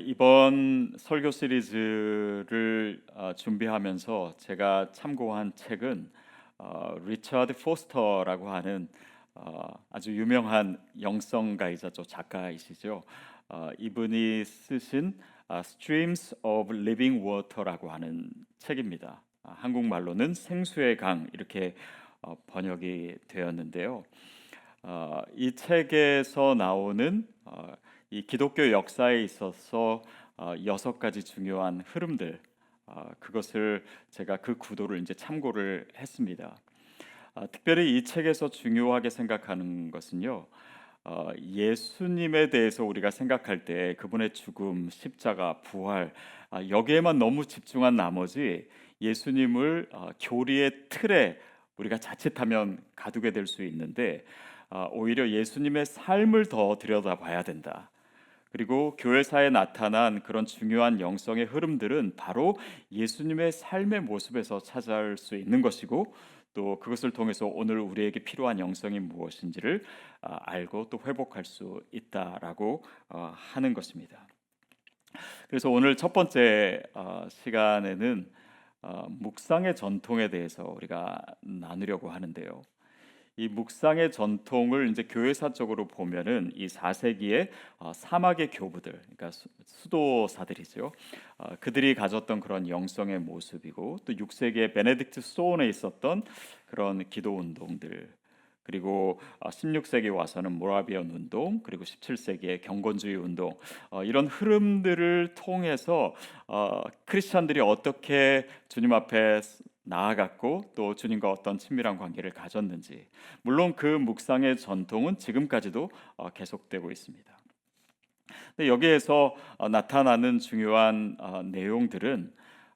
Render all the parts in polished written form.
이번 설교 시리즈를 준비하면서 제가 참고한 책은 리처드 포스터라고 하는 아주 유명한 영성가이자 또 작가이시죠. 이분이 쓰신 Streams of Living Water라고 하는 책입니다. 한국말로는 생수의 강 이렇게 번역이 되었는데요. 이 책에서 나오는 이 기독교 역사에 있어서 6가지 중요한 흐름들, 그것을 제가 그 구도를 이제 참고를 했습니다. 특별히 이 책에서 중요하게 생각하는 것은요. 예수님에 대해서 우리가 생각할 때 그분의 죽음, 십자가, 부활, 여기에만 너무 집중한 나머지 예수님을 교리의 틀에 우리가 자칫하면 가두게 될 수 있는데, 오히려 예수님의 삶을 더 들여다봐야 된다. 그리고 교회사에 나타난 그런 중요한 영성의 흐름들은 바로 예수님의 삶의 모습에서 찾아올 수 있는 것이고, 또 그것을 통해서 오늘 우리에게 필요한 영성이 무엇인지를 알고 또 회복할 수 있다라고 하는 것입니다. 그래서 오늘 첫 번째 시간에는 묵상의 전통에 대해서 우리가 나누려고 하는데요. 이 묵상의 전통을 이제 교회사적으로 보면은 이 4세기의 사막의 교부들, 그러니까 수도사들이죠. 그들이 가졌던 그런 영성의 모습이고, 또 6세기의 베네딕트 수도원에 있었던 그런 기도 운동들, 그리고 16세기 와서는 모라비안 운동, 그리고 17세기의 경건주의 운동, 이런 흐름들을 통해서 크리스천들이 어떻게 주님 앞에 나아갔고 또 주님과 어떤 친밀한 관계를 가졌는지, 물론 그 묵상의 전통은 지금까지도 계속되고 있습니다. 근데 여기에서 나타나는 중요한 내용들은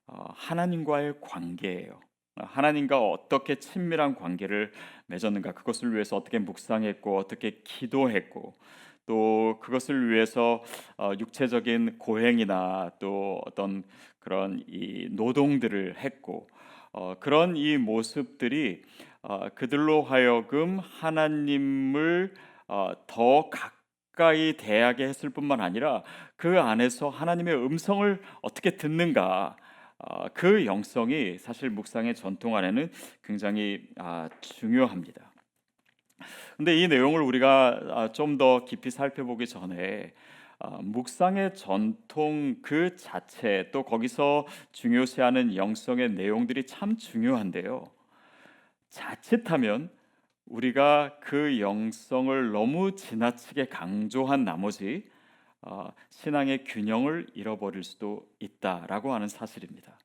하나님과의 관계예요. 하나님과 어떻게 친밀한 관계를 맺었는가, 그것을 위해서 어떻게 묵상했고 어떻게 기도했고, 또 그것을 위해서 육체적인 고행이나 또 어떤 그런 이 노동들을 했고, 그런 이 모습들이 그들로 하여금 하나님을 더 가까이 대하게 했을 뿐만 아니라 그 안에서 하나님의 음성을 어떻게 듣는가, 그 영성이 사실 묵상의 전통 안에는 굉장히 중요합니다. 근데 이 내용을 우리가 좀 더 깊이 살펴보기 전에 묵상의 전통 그 자체, 또 거기서 중요시하는 영성의 내용들이 참 중요한데요. 자칫하면 우리가 그 영성을 너무 지나치게 강조한 나머지 신앙의 균형을 잃어버릴 수도 있다라고 하는 사실입니다.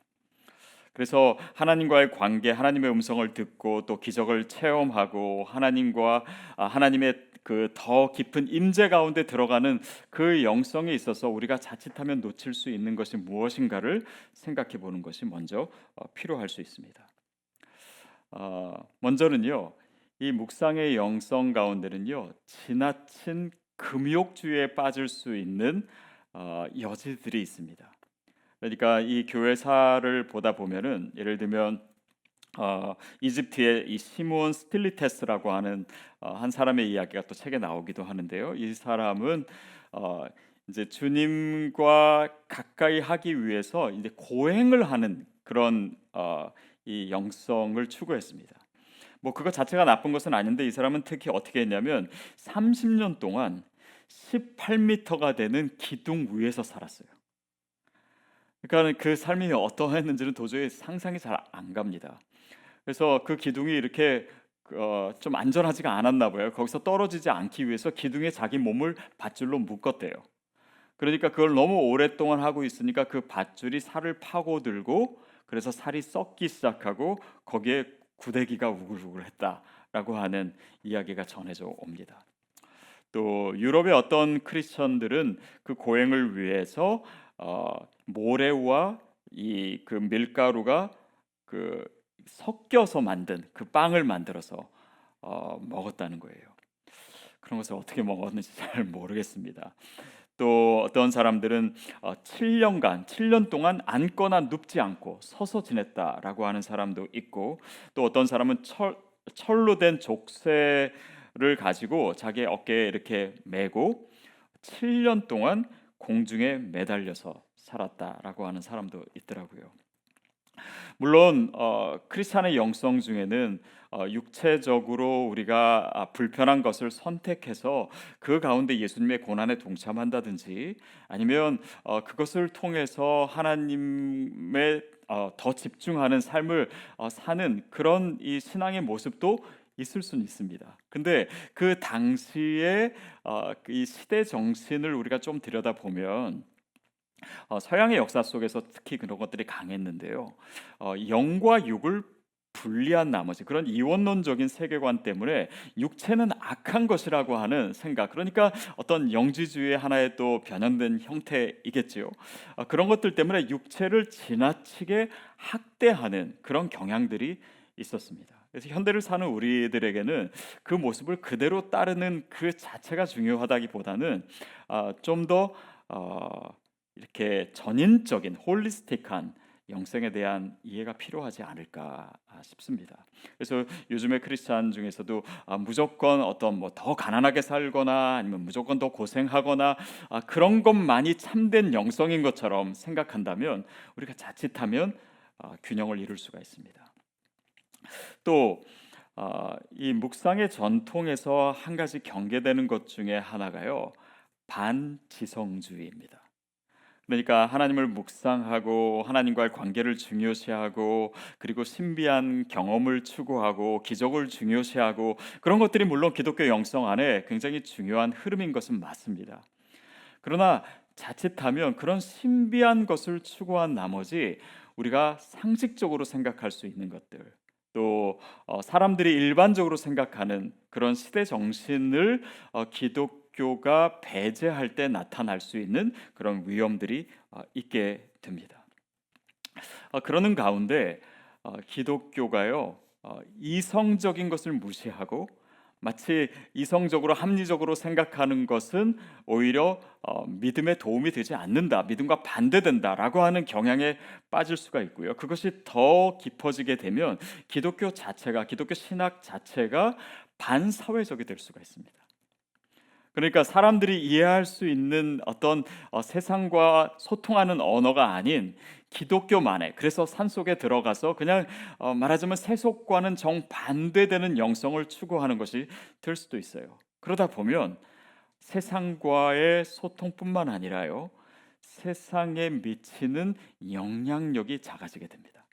그래서 하나님과의 관계, 하나님의 음성을 듣고 또 기적을 체험하고 하나님과 하나님의 그 더 깊은 임재 가운데 들어가는 그 영성에 있어서 우리가 자칫하면 놓칠 수 있는 것이 무엇인가를 생각해 보는 것이 먼저 필요할 수 있습니다. 먼저는요, 이 묵상의 영성 가운데는요, 지나친 금욕주의에 빠질 수 있는 여지들이 있습니다. 그러니까 이 교회사를 보다 보면은, 예를 들면 이집트의 이 시므온 스틸리테스라고 하는 한 사람의 이야기가 또 책에 나오기도 하는데요. 이 사람은 이제 주님과 가까이 하기 위해서 이제 고행을 하는 그런 이 영성을 추구했습니다. 뭐 그것 자체가 나쁜 것은 아닌데, 이 사람은 특히 어떻게 했냐면 30년 동안 18m가 되는 기둥 위에서 살았어요. 그러니까 그 삶이 어떠했는지는 도저히 상상이 잘 안 갑니다. 그래서 그 기둥이 이렇게 좀 안전하지가 않았나 봐요. 거기서 떨어지지 않기 위해서 기둥에 자기 몸을 밧줄로 묶었대요. 그러니까 그걸 너무 오랫동안 하고 있으니까 그 밧줄이 살을 파고들고, 그래서 살이 썩기 시작하고 거기에 구데기가 우글우글했다라고 하는 이야기가 전해져 옵니다. 또 유럽의 어떤 크리스천들은 그 고행을 위해서 모래와 이 그 밀가루가 그 섞여서 만든 그 빵을 만들어서 먹었다는 거예요. 그런 것을 어떻게 먹었는지 잘 모르겠습니다. 또 어떤 사람들은 7년 동안 앉거나 눕지 않고 서서 지냈다라고 하는 사람도 있고, 또 어떤 사람은 철로 된 족쇄를 가지고 자기 어깨에 이렇게 메고 7년 동안 공중에 매달려서 살았다라고 하는 사람도 있더라고요. 물론 크리스찬의 영성 중에는 육체적으로 우리가 불편한 것을 선택해서 그 가운데 예수님의 고난에 동참한다든지 아니면 그것을 통해서 하나님의 더 집중하는 삶을 사는 그런 이 신앙의 모습도 있을 수는 있습니다. 근데 그 당시에 이 시대 정신을 우리가 좀 들여다보면 서양의 역사 속에서 특히 그런 것들이 강했는데요. 영과 육을 분리한 나머지 그런 이원론적인 세계관 때문에 육체는 악한 것이라고 하는 생각, 그러니까 어떤 영지주의의 하나의 또 변형된 형태이겠지요. 그런 것들 때문에 육체를 지나치게 학대하는 그런 경향들이 있었습니다. 그래서 현대를 사는 우리들에게는 그 모습을 그대로 따르는 그 자체가 중요하다기보다는 좀더 이렇게 전인적인 홀리스틱한 영성에 대한 이해가 필요하지 않을까 싶습니다. 그래서 요즘의 크리스찬 중에서도 무조건 어떤 뭐 더 가난하게 살거나 아니면 무조건 더 고생하거나 그런 것만이 참된 영성인 것처럼 생각한다면 우리가 자칫하면 균형을 이룰 수가 있습니다. 또 이 묵상의 전통에서 한 가지 경계되는 것 중에 하나가요, 반지성주의입니다. 그러니까 하나님을 묵상하고 하나님과의 관계를 중요시하고 그리고 신비한 경험을 추구하고 기적을 중요시하고 그런 것들이 물론 기독교 영성 안에 굉장히 중요한 흐름인 것은 맞습니다. 그러나 자칫하면 그런 신비한 것을 추구한 나머지 우리가 상식적으로 생각할 수 있는 것들, 또 사람들이 일반적으로 생각하는 그런 시대 정신을 기독교가 배제할 때 나타날 수 있는 그런 위험들이 있게 됩니다. 그러는 가운데 기독교가요, 이성적인 것을 무시하고 마치 이성적으로 합리적으로 생각하는 것은 오히려 믿음에 도움이 되지 않는다, 믿음과 반대된다라고 하는 경향에 빠질 수가 있고요. 그것이 더 깊어지게 되면 기독교 자체가, 기독교 신학 자체가 반사회적이 될 수가 있습니다. 그러니까 사람들이 이해할 수 있는 어떤 세상과 소통하는 언어가 아닌 기독교만의, 그래서 산속에 들어가서 그냥 말하자면 세속과는 정반대되는 영성을 추구하는 것이 될 수도 있어요. 그러다 보면 세상과의 소통뿐만 아니라요, 세상에 미치는 영향력이 작아지게 됩니다.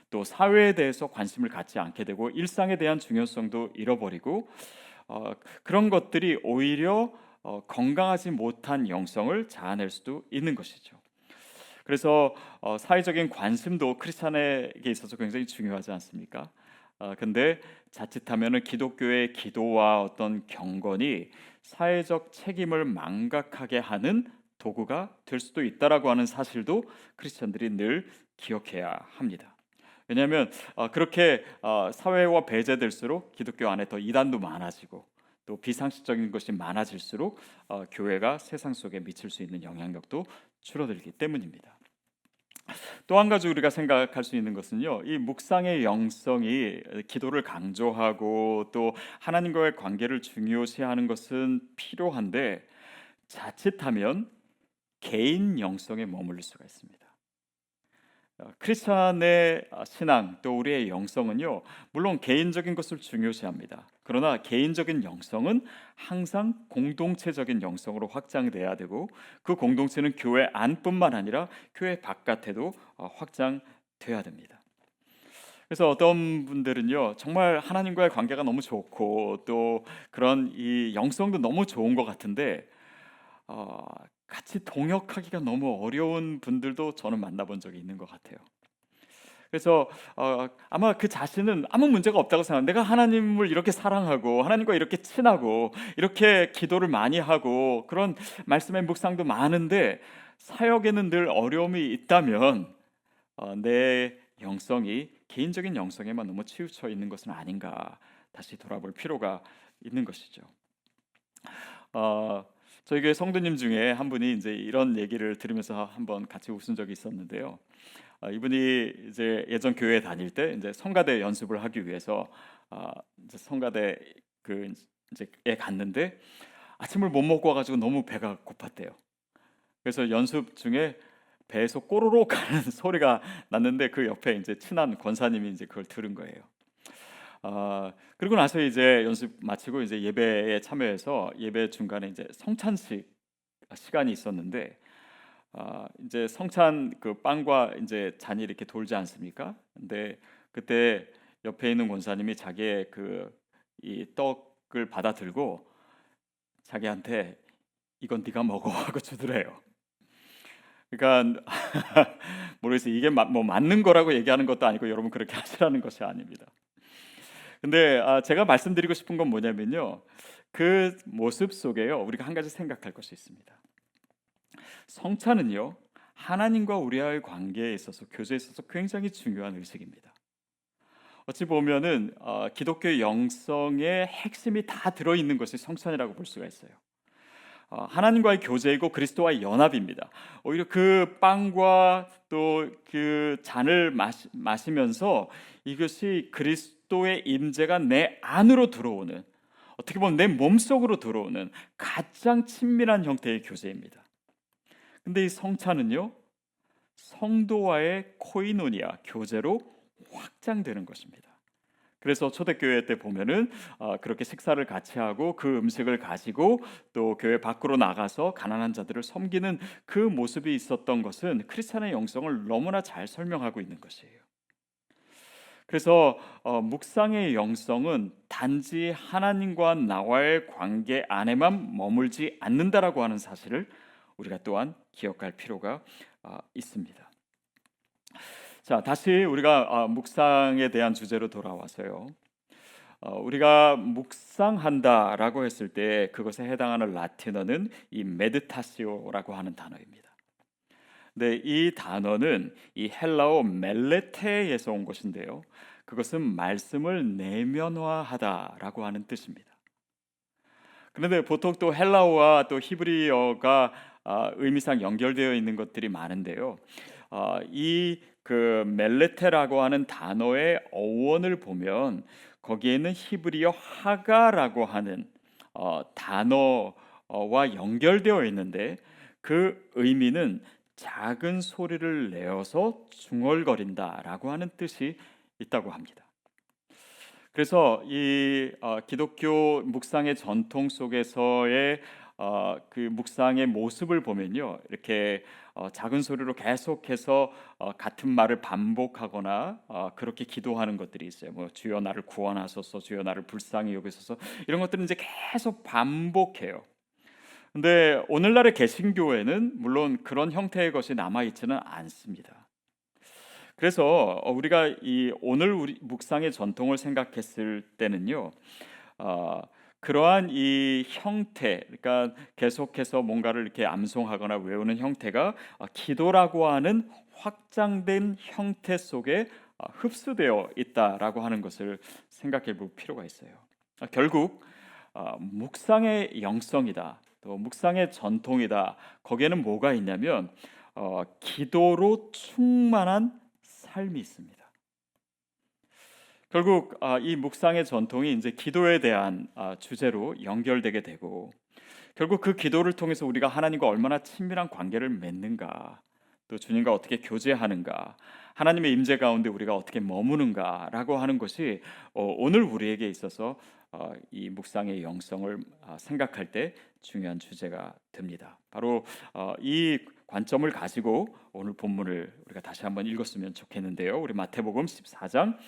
또 사회에 대해서 관심을 갖지 않게 되고 일상에 대한 중요성도 잃어버리고 그런 것들이 오히려 건강하지 못한 영성을 자아낼 수도 있는 것이죠. 그래서 사회적인 관심도 크리스찬에게 있어서 굉장히 중요하지 않습니까? 근데 자칫하면은 기독교의 기도와 어떤 경건이 사회적 책임을 망각하게 하는 도구가 될 수도 있다라고 하는 사실도 크리스찬들이 늘 기억해야 합니다. 왜냐하면 그렇게 사회와 배제될수록 기독교 안에 더 이단도 많아지고 또 비상식적인 것이 많아질수록 교회가 세상 속에 미칠 수 있는 영향력도 줄어들기 때문입니다. 또 한 가지 우리가 생각할 수 있는 것은요, 이 묵상의 영성이 기도를 강조하고 또 하나님과의 관계를 중요시하는 것은 필요한데 자칫하면 개인 영성에 머무를 수가 있습니다. 크리스천의 신앙 또 우리의 영성은요, 물론 개인적인 것을 중요시합니다. 그러나 개인적인 영성은 항상 공동체적인 영성으로 확장돼야 되고 그 공동체는 교회 안뿐만 아니라 교회 바깥에도 확장돼야 됩니다. 그래서 어떤 분들은요, 정말 하나님과의 관계가 너무 좋고 또 그런 이 영성도 너무 좋은 것 같은데 어, 같이 동역하기가 너무 어려운 분들도 저는 만나본 적이 있는 것 같아요. 그래서 아마 그 자신은 아무 문제가 없다고 생각해요. 내가 하나님을 이렇게 사랑하고 하나님과 이렇게 친하고 이렇게 기도를 많이 하고 그런 말씀의 묵상도 많은데 사역에는 늘 어려움이 있다면 내 영성이 개인적인 영성에만 너무 치우쳐 있는 것은 아닌가 다시 돌아볼 필요가 있는 것이죠. 어, 저희 교회 성도님 중에 한 분이 이제 이런 얘기를 들으면서 한번 같이 웃은 적이 있었는데요. 이분이 이제 예전 교회에 다닐 때 이제 성가대 연습을 하기 위해서 이제 성가대 그 이제에 갔는데 아침을 못 먹고 와가지고 너무 배가 고팠대요. 그래서 연습 중에 배에서 꼬르륵 하는 소리가 났는데 그 옆에 이제 친한 권사님이 이제 그걸 들은 거예요. 그리고 나서 이제 연습 마치고 이제 예배에 참여해서 예배 중간에 이제 성찬식 시간이 있었는데 이제 성찬 그 빵과 이제 잔이 이렇게 돌지 않습니까? 근데 그때 옆에 있는 권사님이 자기의 그 이 떡을 받아 들고 자기한테 "이건 네가 먹어." 하고 주더래요. 그러니까 모르겠어요. 이게 뭐 맞는 거라고 얘기하는 것도 아니고 여러분 그렇게 하시라는 것이 아닙니다. 근데 제가 말씀드리고 싶은 건 뭐냐면요. 그 모습 속에요. 우리가 한 가지 생각할 것이 있습니다. 성찬은요. 하나님과 우리와의 관계에 있어서 교제에 있어서 굉장히 중요한 의식입니다. 어찌 보면은 기독교의 영성의 핵심이 다 들어 있는 것이 성찬이라고 볼 수가 있어요. 하나님과의 교제이고 그리스도와의 연합입니다. 오히려 그 빵과 또 그 잔을 마시면서 이것이 그리스도의 임재가 내 안으로 들어오는, 어떻게 보면 내 몸속으로 들어오는 가장 친밀한 형태의 교제입니다. 근데 이 성찬은요, 성도와의 코이노니아 교제로 확장되는 것입니다. 그래서 초대교회 때 보면은 그렇게 식사를 같이 하고 그 음식을 가지고 또 교회 밖으로 나가서 가난한 자들을 섬기는 그 모습이 있었던 것은 크리스천의 영성을 너무나 잘 설명하고 있는 것이에요. 그래서 묵상의 영성은 단지 하나님과 나와의 관계 안에만 머물지 않는다라고 하는 사실을 우리가 또한 기억할 필요가 있습니다. 자, 다시 우리가 묵상에 대한 주제로 돌아와서요. 우리가 묵상한다라고 했을 때 그것에 해당하는 라틴어는 이 메디타시오라고 하는 단어입니다. 네, 이 단어는 이 헬라어 멜레테에서 온 것인데요. 그것은 말씀을 내면화하다라고 하는 뜻입니다. 그런데 보통 또 헬라어와 또 히브리어가 의미상 연결되어 있는 것들이 많은데요. 이 그 멜레테라고 하는 단어의 어원을 보면 거기에는 히브리어 하가라고 하는 단어와 연결되어 있는데 그 의미는 작은 소리를 내어서 중얼거린다라고 하는 뜻이 있다고 합니다. 그래서 이 기독교 묵상의 전통 속에서의 그 묵상의 모습을 보면요, 이렇게 작은 소리로 계속해서 같은 말을 반복하거나 그렇게 기도하는 것들이 있어요. 뭐 주여 나를 구원하소서, 주여 나를 불쌍히 여기소서, 이런 것들은 이제 계속 반복해요. 근데 오늘날의 개신교회는 물론 그런 형태의 것이 남아 있지는 않습니다. 그래서 우리가 이 오늘 우리 묵상의 전통을 생각했을 때는요. 어, 그러한 이 형태, 그러니까 계속해서 뭔가를 이렇게 암송하거나 외우는 형태가 기도라고 하는 확장된 형태 속에 흡수되어 있다라고 하는 것을 생각해 볼 필요가 있어요. 결국 묵상의 영성이다, 또 묵상의 전통이다. 거기에는 뭐가 있냐면 기도로 충만한 삶이 있습니다. 결국 이 묵상의 전통이 이제 기도에 대한 주제로 연결되게 되고, 결국 그 기도를 통해서 우리가 하나님과 얼마나 친밀한 관계를 맺는가, 또 주님과 어떻게 교제하는가, 하나님의 임재 가운데 우리가 어떻게 머무는가라고 하는 것이 오늘 우리에게 있어서 이 묵상의 영성을 생각할 때 중요한 주제가 됩니다. 바로 이 관점을 가지고 오늘 본문을 우리가 다시 한번 읽었으면 좋겠는데요. 우리 마태복음 14장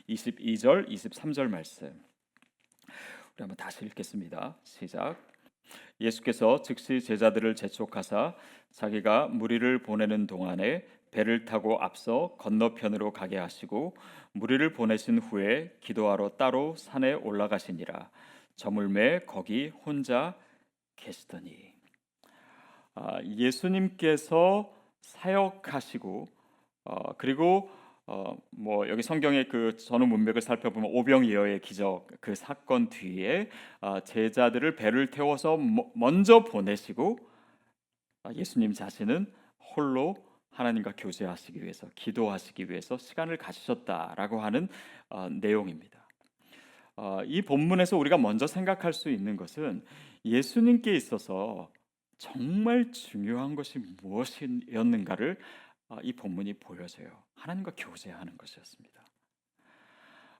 22절 23절 말씀 우리 한번 다시 읽겠습니다. 시작. 예수께서 즉시 제자들을 재촉하사 자기가 무리를 보내는 동안에 배를 타고 앞서 건너편으로 가게 하시고 무리를 보내신 후에 기도하러 따로 산에 올라가시니라. 저물매 거기 혼자 계시더니. 예수님께서 사역하시고 그리고 뭐 여기 성경의 그 전후 문맥을 살펴보면 오병이어의 기적 그 사건 뒤에 제자들을 배를 태워서 먼저 보내시고 예수님 자신은 홀로 하나님과 교제하시기 위해서 기도하시기 위해서 시간을 가지셨다라고 하는 내용입니다. 이 본문에서 우리가 먼저 생각할 수 있는 것은 예수님께 있어서 정말 중요한 것이 무엇이었는가를 이 본문이 보여줘요. 하나님과 교제하는 것이었습니다.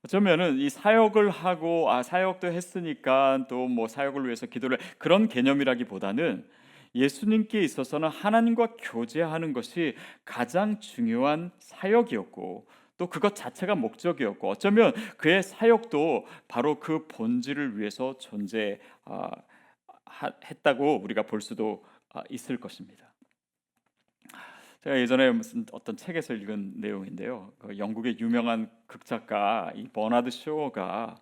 어쩌면은 이 사역을 하고 사역도 했으니까 또 뭐 사역을 위해서 기도를 그런 개념이라기보다는 예수님께 있어서는 하나님과 교제하는 것이 가장 중요한 사역이었고 또 그것 자체가 목적이었고 어쩌면 그의 사역도 바로 그 본질을 위해서 했다고 우리가 볼 수도 있을 것입니다. 제가 예전에 무슨 어떤 책에서 읽은 내용인데요. 그 영국의 유명한 극작가 이 버나드 쇼가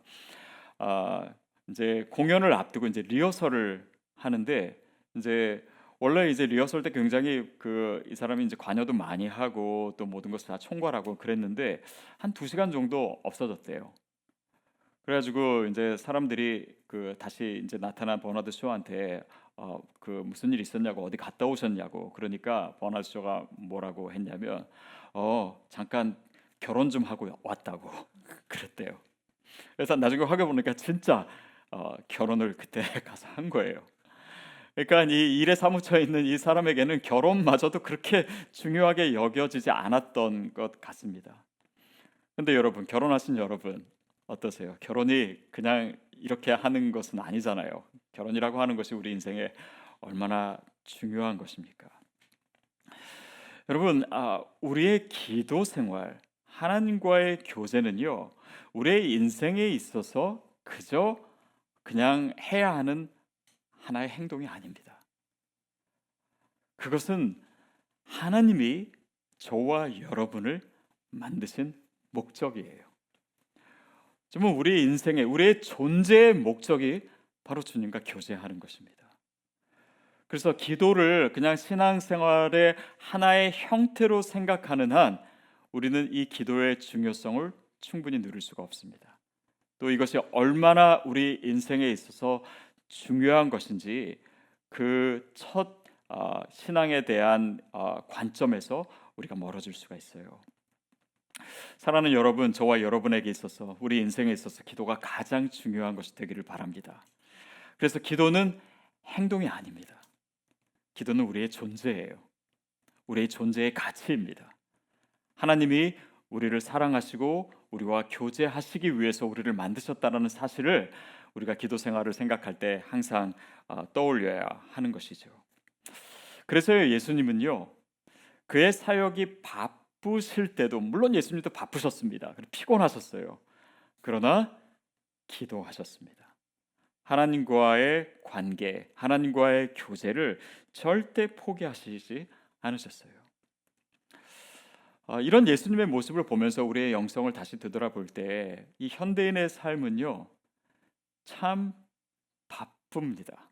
아, 이제 공연을 앞두고 이제 리허설을 하는데 이제 원래 이제 리허설 때 굉장히 그 이 사람이 이제 관여도 많이 하고 또 모든 것을 다 총괄하고 그랬는데 한 2시간 정도 없어졌대요. 그래가지고 이제 사람들이 그 다시 이제 나타난 버나드 쇼한테 그 무슨 일 있었냐고 어디 갔다 오셨냐고 그러니까 버나드 쇼가 뭐라고 했냐면 잠깐 결혼 좀 하고 왔다고 그랬대요. 그래서 나중에 확인해 보니까 진짜 결혼을 그때 가서 한 거예요. 그러니까 이 일에 사무쳐 있는 이 사람에게는 결혼마저도 그렇게 중요하게 여겨지지 않았던 것 같습니다. 근데 여러분 결혼하신 여러분 어떠세요? 결혼이 그냥 이렇게 하는 것은 아니잖아요. 결혼이라고 하는 것이 우리 인생에 얼마나 중요한 것입니까? 여러분, 우리의 기도 생활, 하나님과의 교제는요, 우리의 인생에 있어서 그저 그냥 해야 하는 하나의 행동이 아닙니다. 그것은 하나님이 저와 여러분을 만드신 목적이에요. 정말 우리 인생의 우리의 존재의 목적이 바로 주님과 교제하는 것입니다. 그래서 기도를 그냥 신앙생활의 하나의 형태로 생각하는 한 우리는 이 기도의 중요성을 충분히 누릴 수가 없습니다. 또 이것이 얼마나 우리 인생에 있어서 중요한 것인지 그 첫 신앙에 대한 관점에서 우리가 멀어질 수가 있어요. 사랑하는 여러분, 저와 여러분에게 있어서 우리 인생에 있어서 기도가 가장 중요한 것이 되기를 바랍니다. 그래서 기도는 행동이 아닙니다. 기도는 우리의 존재예요. 우리의 존재의 가치입니다. 하나님이 우리를 사랑하시고 우리와 교제하시기 위해서 우리를 만드셨다는 사실을 우리가 기도 생활을 생각할 때 항상 떠올려야 하는 것이죠. 그래서 예수님은요, 그의 사역이 바쁘실 때도 물론 예수님도 바쁘셨습니다. 피곤하셨어요. 그러나 기도하셨습니다. 하나님과의 관계, 하나님과의 교제를 절대 포기하시지 않으셨어요. 이런 예수님의 모습을 보면서 우리의 영성을 다시 되돌아볼 때 이 현대인의 삶은요 참 바쁩니다.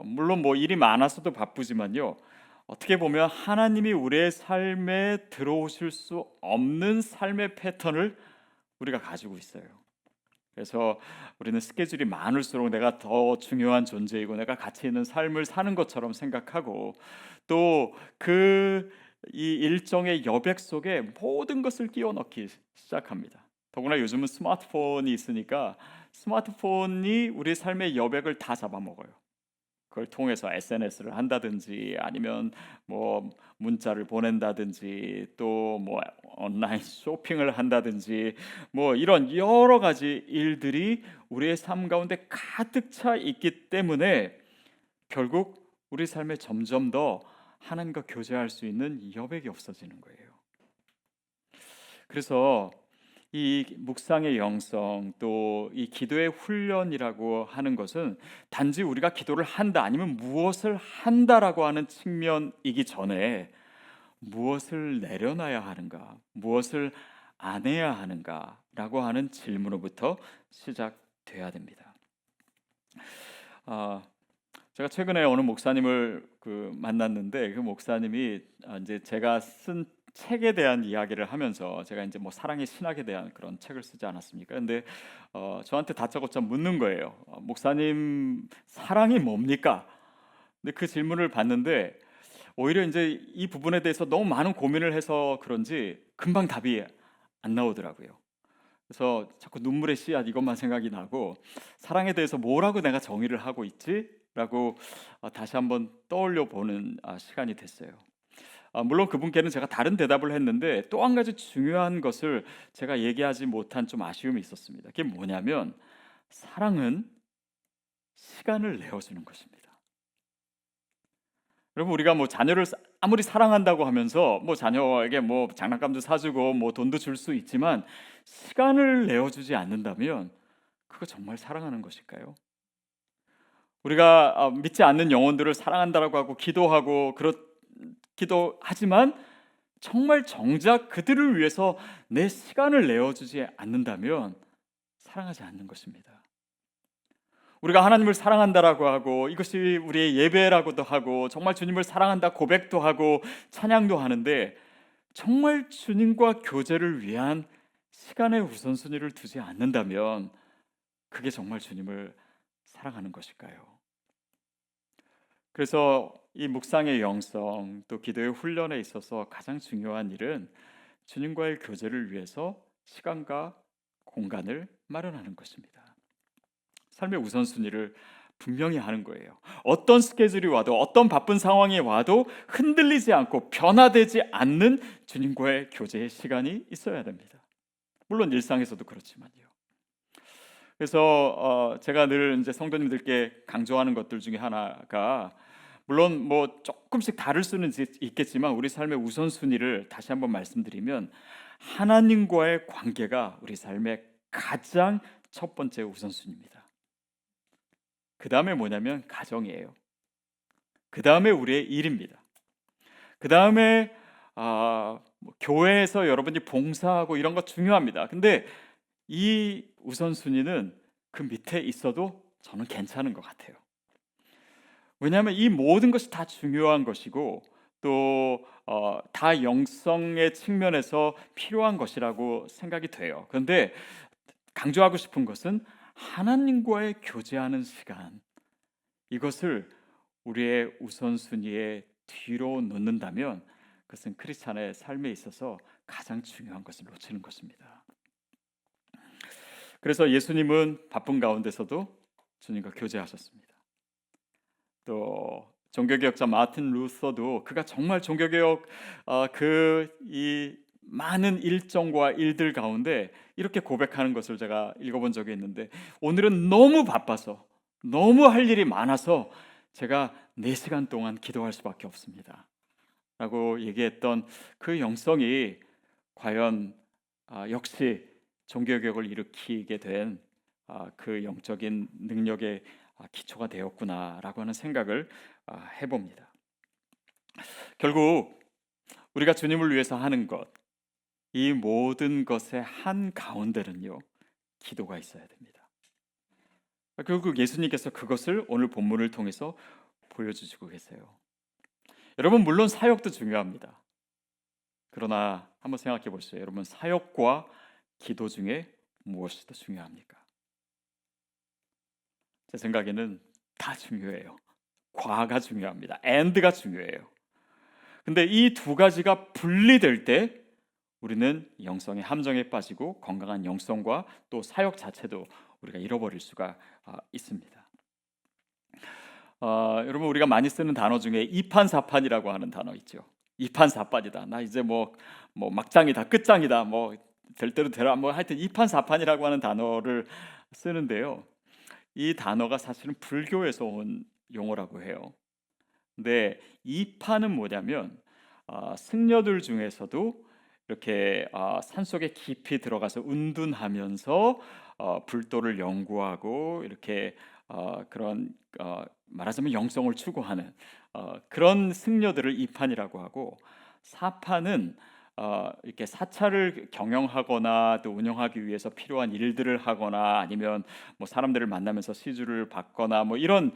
물론 뭐 일이 많아서도 바쁘지만요 어떻게 보면 하나님이 우리의 삶에 들어오실 수 없는 삶의 패턴을 우리가 가지고 있어요. 그래서 우리는 스케줄이 많을수록 내가 더 중요한 존재이고 내가 가치 있는 삶을 사는 것처럼 생각하고 또 이 일정의 여백 속에 모든 것을 끼워 넣기 시작합니다. 더구나 요즘은 스마트폰이 있으니까 스마트폰이 우리 삶의 여백을 다 잡아먹어요. 그걸 통해서 SNS를 한다든지 아니면 뭐 문자를 보낸다든지 또 뭐 온라인 쇼핑을 한다든지 뭐 이런 여러 가지 일들이 우리의 삶 가운데 가득 차 있기 때문에 결국 우리 삶에 점점 더 하나님과 교제할 수 있는 여백이 없어지는 거예요. 그래서 이 묵상의 영성 또 이 기도의 훈련이라고 하는 것은 단지 우리가 기도를 한다 아니면 무엇을 한다라고 하는 측면이기 전에 무엇을 내려놔야 하는가, 무엇을 안 해야 하는가라고 하는 질문으로부터 시작돼야 됩니다. 제가 최근에 어느 목사님을 만났는데 그 목사님이 이제 제가 쓴 책에 대한 이야기를 하면서 제가 이제 뭐 사랑의 신학에 대한 그런 책을 쓰지 않았습니까? 근데 저한테 다짜고짜 묻는 거예요. 목사님 사랑이 뭡니까? 근데 그 질문을 받는데 오히려 이제 이 부분에 대해서 너무 많은 고민을 해서 그런지 금방 답이 안 나오더라고요. 그래서 자꾸 눈물의 씨앗 이것만 생각이 나고 사랑에 대해서 뭐라고 내가 정의를 하고 있지? 다시 한번 떠올려 보는 시간이 됐어요. 물론 그분께는 제가 다른 대답을 했는데 또 한 가지 중요한 것을 제가 얘기하지 못한 좀 아쉬움이 있었습니다. 그게 뭐냐면 사랑은 시간을 내어주는 것입니다. 여러분 우리가 뭐 자녀를 아무리 사랑한다고 하면서 뭐 자녀에게 뭐 장난감도 사주고 뭐 돈도 줄 수 있지만 시간을 내어주지 않는다면 그거 정말 사랑하는 것일까요? 우리가 믿지 않는 영혼들을 사랑한다라고 하고 기도하고 그렇기도 하지만 정말 정작 그들을 위해서 내 시간을 내어주지 않는다면 사랑하지 않는 것입니다. 우리가 하나님을 사랑한다라고 하고 이것이 우리의 예배라고도 하고 정말 주님을 사랑한다 고백도 하고 찬양도 하는데 정말 주님과 교제를 위한 시간의 우선순위를 두지 않는다면 그게 정말 주님을 사랑하는 것일까요? 그래서 이 묵상의 영성 또 기도의 훈련에 있어서 가장 중요한 일은 주님과의 교제를 위해서 시간과 공간을 마련하는 것입니다. 삶의 우선순위를 분명히 하는 거예요. 어떤 스케줄이 와도 어떤 바쁜 상황이 와도 흔들리지 않고 변화되지 않는 주님과의 교제의 시간이 있어야 됩니다. 물론 일상에서도 그렇지만요. 그래서 제가 늘 이제 성도님들께 강조하는 것들 중에 하나가 물론 뭐 조금씩 다를 수는 있겠지만 우리 삶의 우선순위를 다시 한번 말씀드리면 하나님과의 관계가 우리 삶의 가장 첫 번째 우선순위입니다. 그 다음에 뭐냐면 가정이에요. 그 다음에 우리의 일입니다. 그 다음에 교회에서 여러분이 봉사하고 이런 거 중요합니다. 근데 이 우선순위는 그 밑에 있어도 저는 괜찮은 것 같아요. 왜냐하면 이 모든 것이 다 중요한 것이고 또 다 영성의 측면에서 필요한 것이라고 생각이 돼요. 그런데 강조하고 싶은 것은 하나님과의 교제하는 시간, 이것을 우리의 우선순위에 뒤로 놓는다면 그것은 크리스찬의 삶에 있어서 가장 중요한 것을 놓치는 것입니다. 그래서 예수님은 바쁜 가운데서도 주님과 교제하셨습니다. 또 종교개혁자 마틴 루서도 그가 정말 종교개혁 이 많은 일정과 일들 가운데 이렇게 고백하는 것을 제가 읽어본 적이 있는데 오늘은 너무 바빠서 너무 할 일이 많아서 제가 4시간 동안 기도할 수밖에 없습니다 라고 얘기했던 그 영성이 과연 역시 종교개혁을 일으키게 된 그 영적인 능력의 기초가 되었구나라고 하는 생각을 해봅니다. 결국 우리가 주님을 위해서 하는 것, 이 모든 것의 한 가운데는요 기도가 있어야 됩니다. 결국 예수님께서 그것을 오늘 본문을 통해서 보여주시고 계세요. 여러분 물론 사역도 중요합니다. 그러나 한번 생각해 보시죠. 여러분 사역과 기도 중에 무엇이 더 중요합니까? 제 생각에는 다 중요해요. 과가 중요합니다. and가 중요해요. 근데 이 두 가지가 분리될 때 우리는 영성의 함정에 빠지고 건강한 영성과 또 사역 자체도 우리가 잃어버릴 수가 있습니다. 여러분 우리가 많이 쓰는 단어 중에 이판사판이라고 하는 단어 있죠. 이판사판이다. 나 이제 뭐 막장이다, 끝장이다, 뭐 될 대로 되라, 뭐 하여튼 이판사판이라고 하는 단어를 쓰는데요. 이 단어가 사실은 불교에서 온 용어라고 해요. 근데 이파는 뭐냐면 승려들 중에서도 이렇게 산속에 깊이 들어가서 운둔하면서 불도를 연구하고 이렇게 그런 말하자면 영성을 추구하는 그런 승려들을 이판이라고 하고 사판은 이렇게 사찰을 경영하거나 또 운영하기 위해서 필요한 일들을 하거나 아니면 뭐 사람들을 만나면서 시주를 받거나 뭐 이런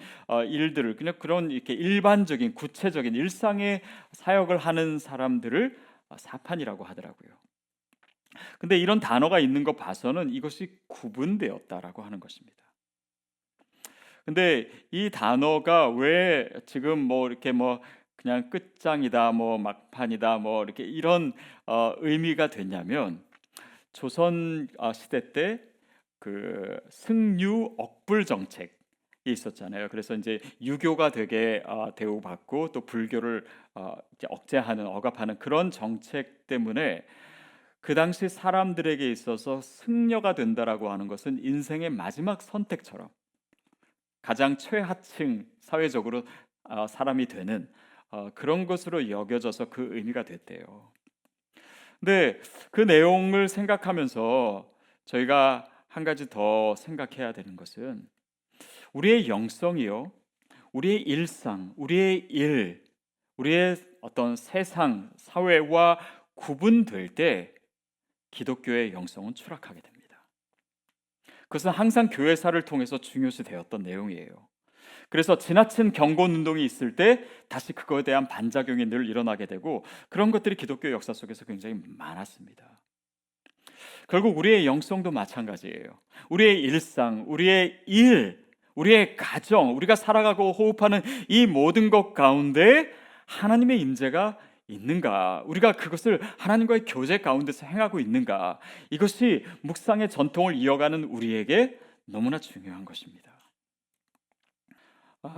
일들을 그냥 그런 이렇게 일반적인 구체적인 일상의 사역을 하는 사람들을 사판이라고 하더라고요. 근데 이런 단어가 있는 거 봐서는 이것이 구분되었다라고 하는 것입니다. 근데 이 단어가 왜 지금 뭐 이렇게 뭐 그냥 끝장이다, 뭐 막판이다, 뭐 이렇게 이런 의미가 됐냐면 조선 시대 때 그 승유 억불 정책, 있었잖아요. 그래서 이제 유교가 되게 대우받고 또 불교를 이제 억제하는 억압하는 그런 정책 때문에 그 당시 사람들에게 있어서 승려가 된다라고 하는 것은 인생의 마지막 선택처럼 가장 최하층 사회적으로 사람이 되는 그런 것으로 여겨져서 그 의미가 됐대요. 근데 그 내용을 생각하면서 저희가 한 가지 더 생각해야 되는 것은 우리의 영성이요, 우리의 일상, 우리의 일, 우리의 어떤 세상, 사회와 구분될 때 기독교의 영성은 추락하게 됩니다. 그것은 항상 교회사를 통해서 중요시 되었던 내용이에요. 그래서 지나친 경건 운동이 있을 때 다시 그거에 대한 반작용이 늘 일어나게 되고 그런 것들이 기독교 역사 속에서 굉장히 많았습니다. 결국 우리의 영성도 마찬가지예요. 우리의 일상, 우리의 일, 우리의 가정, 우리가 살아가고 호흡하는 이 모든 것 가운데 하나님의 임재가 있는가? 우리가 그것을 하나님과의 교제 가운데서 행하고 있는가? 이것이 묵상의 전통을 이어가는 우리에게 너무나 중요한 것입니다.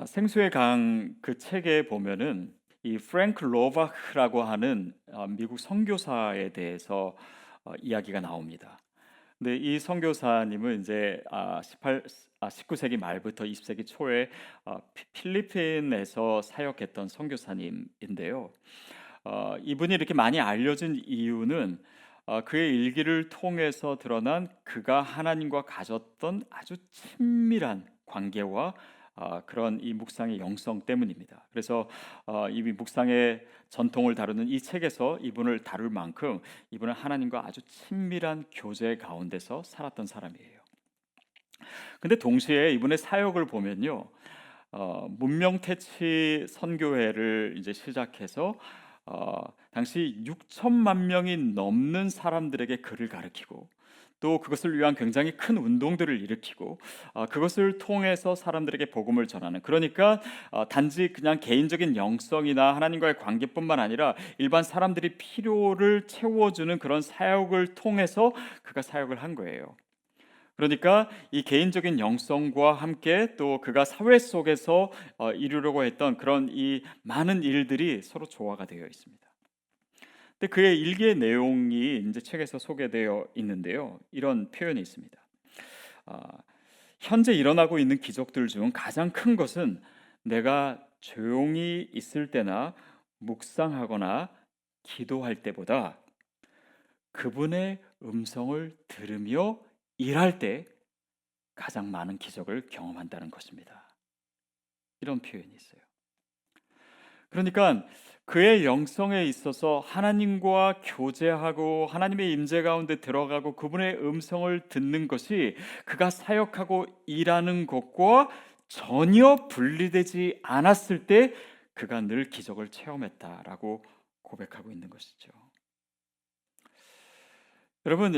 생수의 강 그 책에 보면은 이 프랭크 로바크라고 하는 미국 선교사에 대해서 이야기가 나옵니다. 근데 이 선교사님은 이제 19세기 말부터 20세기 초에 필리핀에서 사역했던 선교사님인데요. 이분이 이렇게 많이 알려진 이유는 그의 일기를 통해서 드러난 그가 하나님과 가졌던 아주 친밀한 관계와 그런 이 묵상의 영성 때문입니다. 그래서 이 묵상의 전통을 다루는 이 책에서 이분을 다룰 만큼 이분은 하나님과 아주 친밀한 교제 가운데서 살았던 사람이에요. 근데 동시에 이분의 사역을 보면요, 문명태치 선교회를 이제 시작해서 당시 6천만 명이 넘는 사람들에게 글을 가르치고 또 그것을 위한 굉장히 큰 운동들을 일으키고 그것을 통해서 사람들에게 복음을 전하는, 그러니까 단지 그냥 개인적인 영성이나 하나님과의 관계뿐만 아니라 일반 사람들이 필요를 채워주는 그런 사역을 통해서 그가 사역을 한 거예요. 그러니까 이 개인적인 영성과 함께 또 그가 사회 속에서 이루려고 했던 그런 이 많은 일들이 서로 조화가 되어 있습니다. 근데 그의 일기의 내용이 이제 책에서 소개되어 있는데요. 이런 표현이 있습니다. 아, 현재 일어나고 있는 기적들 중 가장 큰 것은 내가 조용히 있을 때나 묵상하거나 기도할 때보다 그분의 음성을 들으며 일할 때 가장 많은 기적을 경험한다는 것입니다. 이런 표현이 있어요. 그러니까 그의 영성에 있어서 하나님과 교제하고 하나님의 임재 가운데 들어가고 그분의 음성을 듣는 것이 그가 사역하고 일하는 것과 전혀 분리되지 않았을 때 그가 늘 기적을 체험했다라고 고백하고 있는 것이죠. 여러분,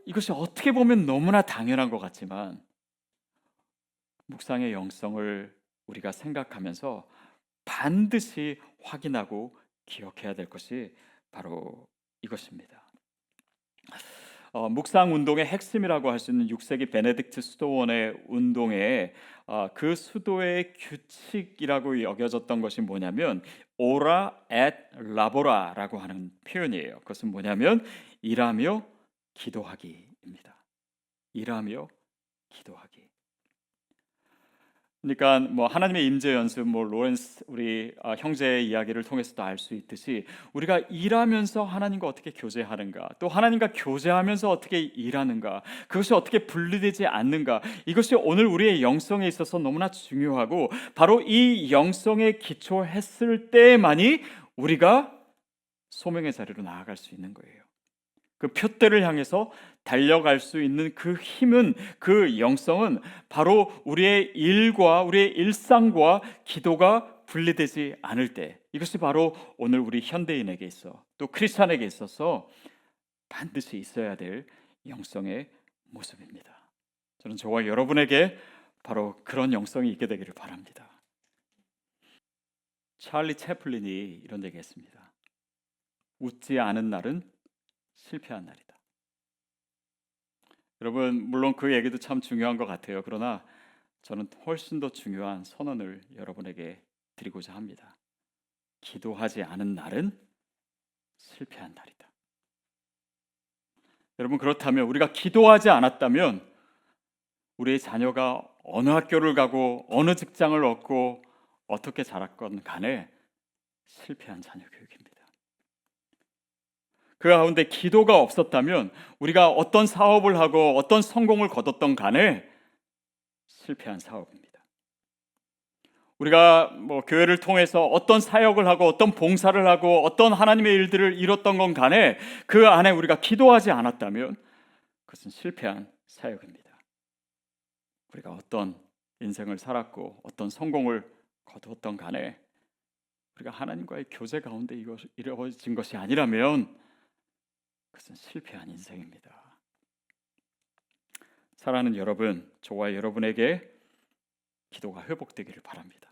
이것이 어떻게 보면 너무나 당연한 것 같지만 묵상의 영성을 우리가 생각하면서 반드시 확인하고 기억해야 될 것이 바로 이것입니다. 묵상 운동의 핵심이라고 할 수 있는 6세기 베네딕트 수도원의 운동에 그 수도의 규칙이라고 여겨졌던 것이 뭐냐면 오라 앳 라보라라고 하는 표현이에요. 그것은 뭐냐면 일하며 기도하기입니다. 일하며 기도하기. 그러니까 뭐 하나님의 임재 연습, 뭐 로렌스 우리 형제의 이야기를 통해서도 알 수 있듯이 우리가 일하면서 하나님과 어떻게 교제하는가, 또 하나님과 교제하면서 어떻게 일하는가, 그것이 어떻게 분리되지 않는가, 이것이 오늘 우리의 영성에 있어서 너무나 중요하고 바로 이 영성에 기초했을 때만이 우리가 소명의 자리로 나아갈 수 있는 거예요. 그 표대를 향해서 달려갈 수 있는 그 힘은, 그 영성은 바로 우리의 일과 우리의 일상과 기도가 분리되지 않을 때, 이것이 바로 오늘 우리 현대인에게 있어 또 크리스찬에게 있어서 반드시 있어야 될 영성의 모습입니다. 저는 저와 여러분에게 바로 그런 영성이 있게 되기를 바랍니다. 찰리 채플린이 이런 얘기했습니다. 웃지 않은 날은 실패한 날이다. 여러분, 물론 그 얘기도 참 중요한 것 같아요. 그러나 저는 훨씬 더 중요한 선언을 여러분에게 드리고자 합니다. 기도하지 않은 날은 실패한 날이다. 여러분, 그렇다면 우리가 기도하지 않았다면 우리의 자녀가 어느 학교를 가고 어느 직장을 얻고 어떻게 자랐건 간에 실패한 자녀 교육입니다. 그 가운데 기도가 없었다면 우리가 어떤 사업을 하고 어떤 성공을 거뒀던 간에 실패한 사업입니다. 우리가 교회를 통해서 어떤 사역을 하고 어떤 봉사를 하고 어떤 하나님의 일들을 이뤘던 건 간에 그 안에 우리가 기도하지 않았다면 그것은 실패한 사역입니다. 우리가 어떤 인생을 살았고 어떤 성공을 거두었던 간에 우리가 하나님과의 교제 가운데 이것이 이루어진 것이 아니라면 그것은 실패한 인생입니다. 사랑하는 여러분, 저와 여러분에게 기도가 회복되기를 바랍니다.